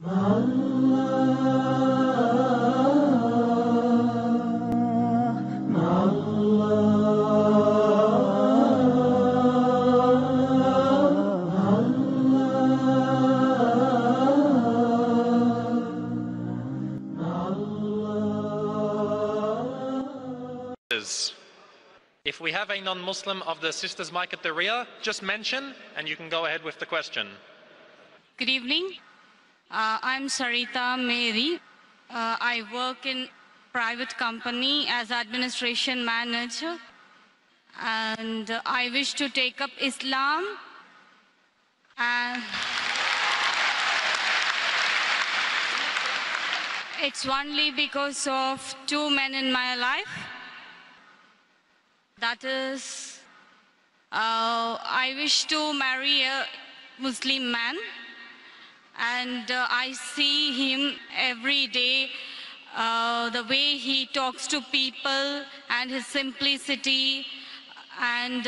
If we have a non-Muslim of the sisters' mic at the rear, just mention and you can go ahead with the question. Good evening. I'm Sarita Mary. I work in private company as administration manager, and I wish to take up Islam. And it's only because of two men in my life. That is, I wish to marry a Muslim man, and I see him every day, the way he talks to people and his simplicity, and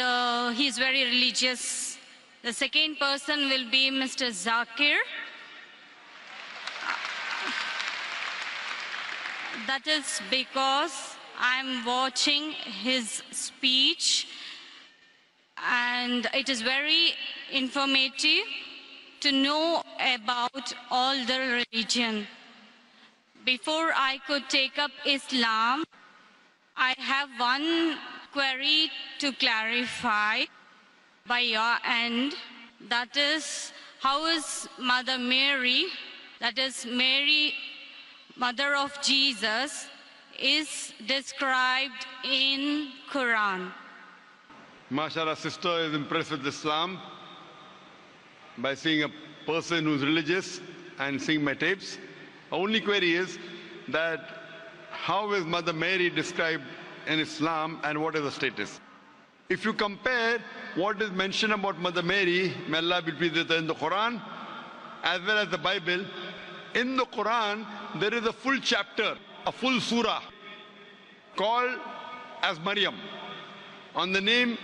he's very religious. The second person will be Mr. Zakir. That is because I'm watching his speech, and it is very informative to know about all the religion. Before I could take up Islam, I have one query to clarify by your end. That is, how is Mother Mary, that is Mary, Mother of Jesus, is described in Quran? MashaAllah, sister is impressed with Islam by seeing a person who's religious and seeing my tapes. Our only query is that how is Mother Mary described in Islam and what is the status? If you compare what is mentioned about Mother Mary, may Allah be pleased with her, in the Quran as well as the Bible, in the Quran there is a full chapter, a full surah called as Maryam, on the name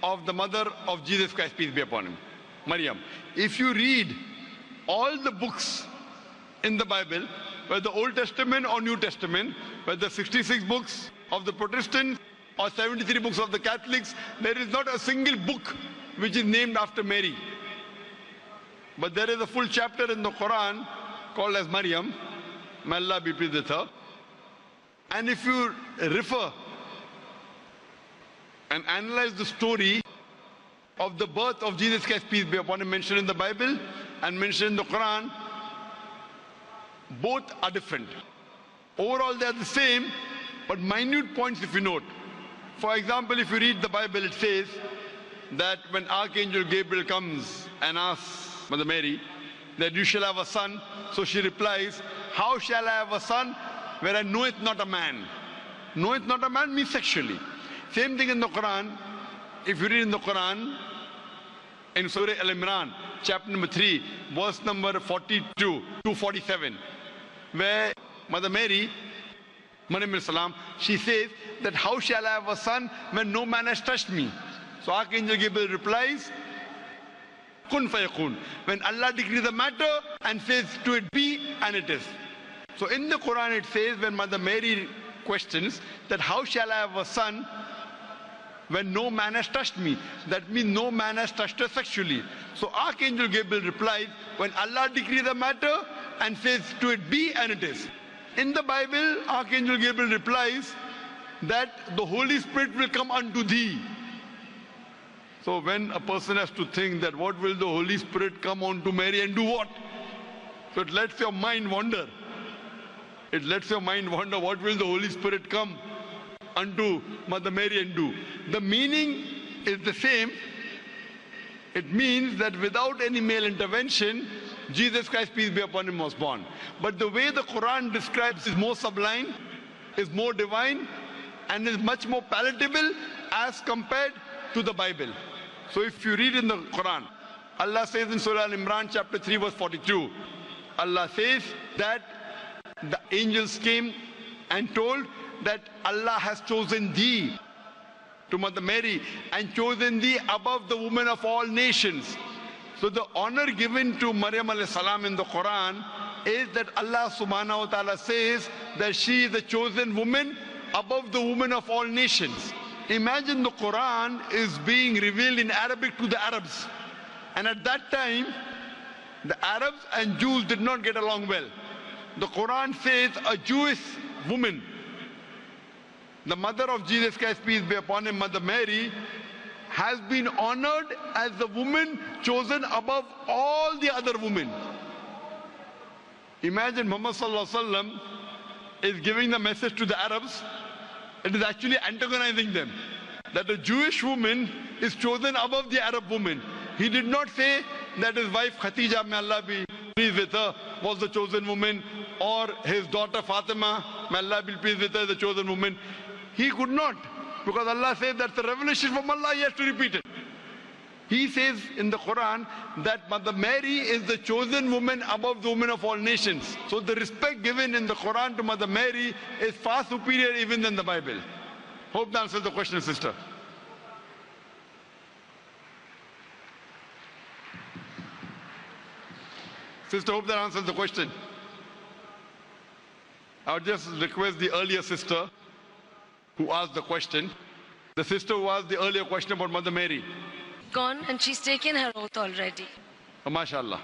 of the mother of Jesus Christ, peace be upon him, Maryam. If you read all the books in the Bible, whether Old Testament or New Testament, whether 66 books of the Protestants or 73 books of the Catholics, there is not a single book which is named after Mary. But there is a full chapter in the Quran called as Maryam, may Allah be pleased with her. And if you refer and analyze the story of the birth of Jesus Christ, peace be upon him, mentioned in the Bible and mentioned in the Quran, both are different. Overall they are the same, but minute points if you note. For example, if you read the Bible, it says that when Archangel Gabriel comes and asks Mother Mary that you shall have a son, so she replies, how shall I have a son where I knoweth not a man? Knoweth not a man means sexually. Same thing in the Quran. If you read in the Quran, in Surah Al-Imran, chapter number 3, verse number 42 to 47, where Mother Mary, Maryam al-Salam, she says that how shall I have a son when no man has touched me? So Archangel Gabriel replies, Kun fayakun. When Allah decrees the matter and says to it be, and it is. So in the Quran it says, when Mother Mary questions that how shall I have a son when no man has touched me? That means no man has touched her sexually. So Archangel Gabriel replies, when Allah decrees the matter and says to it be, and it is. In the Bible, Archangel Gabriel replies that the Holy Spirit will come unto thee. So when a person has to think that what will the Holy Spirit come unto Mary and do what? So it lets your mind wander. It lets your mind wonder, what will the Holy Spirit come unto Mother Mary and do? The meaning is the same. It means that without any male intervention, Jesus Christ, peace be upon him, was born. But the way the Quran describes is more sublime, is more divine, and is much more palatable as compared to the Bible. So if you read in the Quran, Allah says in Surah Al-Imran chapter 3 verse 42, Allah says that the angels came and told that Allah has chosen thee, to Mother Mary, and chosen thee above the women of all nations. So the honor given to Maryam alayhi salam in the Quran is that Allah subhanahu wa ta'ala says that she is the chosen woman above the women of all nations. Imagine the Quran is being revealed in Arabic to the Arabs. And at that time, the Arabs and Jews did not get along well. The Quran says a Jewish woman, the mother of Jesus Christ, peace be upon him, Mother Mary, has been honored as the woman chosen above all the other women. Imagine Muhammad sallallahu alaihi wasallam is giving the message to the Arabs. It is actually antagonizing them. That the Jewish woman is chosen above the Arab woman. He did not say that his wife Khatija, may Allah be pleased with her, was the chosen woman, or his daughter Fatima, may Allah be pleased with her, the chosen woman. He could not, because Allah says that's a revelation from Allah, he has to repeat it. He says in the Quran that Mother Mary is the chosen woman above the women of all nations. So the respect given in the Quran to Mother Mary is far superior even than the Bible. Hope that answers the question, sister. Sister, hope that answers the question. I would just request the earlier sister who asked the question, the sister who asked the earlier question about Mother Mary. Gone, and she's taken her oath already. MashaAllah.